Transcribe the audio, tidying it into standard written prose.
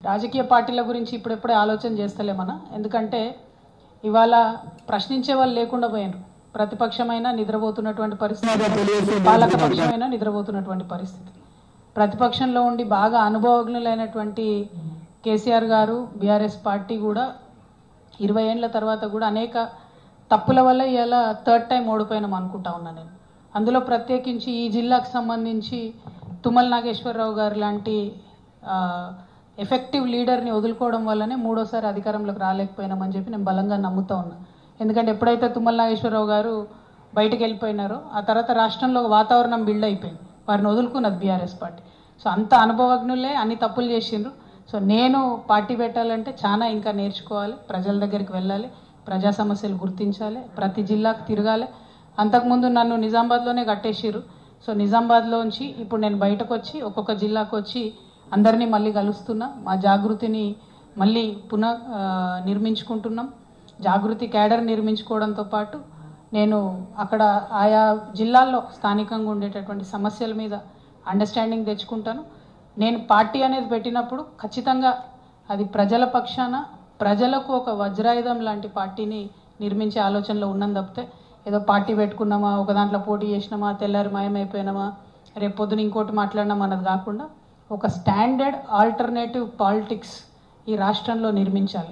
రాజకీయ పార్టీల గురించి ఇప్పుడెప్పుడే ఆలోచన చేస్తలేమన్నా. ఎందుకంటే ఇవాళ ప్రశ్నించే వాళ్ళు లేకుండా పోయారు. ప్రతిపక్షమైన నిద్రపోతున్నటువంటి పరిస్థితి, పాలకపక్షమైన నిద్రపోతున్నటువంటి పరిస్థితి. ప్రతిపక్షంలో ఉండి బాగా అనుభవజ్ఞులైనటువంటి కేసీఆర్ గారు, బీఆర్ఎస్ పార్టీ కూడా 20 ఏళ్ల తర్వాత కూడా అనేక తప్పుల వల్ల ఇలా థర్డ్ టైం ఓడిపోయినాం అనుకుంటా ఉన్నాను నేను. అందులో ప్రత్యేకించి ఈ జిల్లాకు సంబంధించి తుమ్మల నాగేశ్వరరావు గారు లాంటి ఎఫెక్టివ్ లీడర్ని వదులుకోవడం వల్లనే మూడోసారి అధికారంలోకి రాలేకపోయినామని చెప్పి నేను బలంగా నమ్ముతా ఉన్నా. ఎందుకంటే ఎప్పుడైతే తుమ్మల నాగేశ్వరరావు గారు బయటకు వెళ్ళిపోయినారో ఆ తర్వాత రాష్ట్రంలో వాతావరణం బిల్డ్ అయిపోయింది. వారిని వదులుకున్నది బీఆర్ఎస్ పార్టీ. సో అంత అనుభవజ్ఞులే అన్ని తప్పులు చేసిండ్రు. సో నేను పార్టీ పెట్టాలంటే చాలా ఇంకా నేర్చుకోవాలి, ప్రజల దగ్గరికి వెళ్ళాలి, ప్రజా సమస్యలు గుర్తించాలి, ప్రతి జిల్లాకు తిరగాలి. అంతకుముందు నన్ను నిజామాబాద్లోనే కట్టేసిర్రు. సో నిజామాబాద్లోంచి ఇప్పుడు నేను బయటకు వచ్చి ఒక్కొక్క జిల్లాకు వచ్చి అందరినీ మళ్ళీ కలుస్తున్నా. మా జాగృతిని మళ్ళీ నిర్మించుకుంటున్నాం. జాగృతి క్యాడర్ నిర్మించుకోవడంతో పాటు నేను అక్కడ ఆయా జిల్లాల్లో స్థానికంగా ఉండేటటువంటి సమస్యల మీద అండర్స్టాండింగ్ తెచ్చుకుంటాను. నేను పార్టీ అనేది పెట్టినప్పుడు ఖచ్చితంగా అది ప్రజల పక్షాన, ప్రజలకు ఒక వజ్రాయుధం లాంటి పార్టీని నిర్మించే ఆలోచనలో ఉన్నది తప్పితే ఏదో పార్టీ పెట్టుకున్నామా, ఒక దాంట్లో పోటీ చేసినామా, తెల్లారి మాయమైపోయినామా, రేపు పొద్దున ఇంకోటి మాట్లాడినామా అన్నది కాకుండా ఒక స్టాండర్డ్ ఆల్టర్నేటివ్ పాలిటిక్స్ ఈ రాష్ట్రంలో నిర్మించాలి.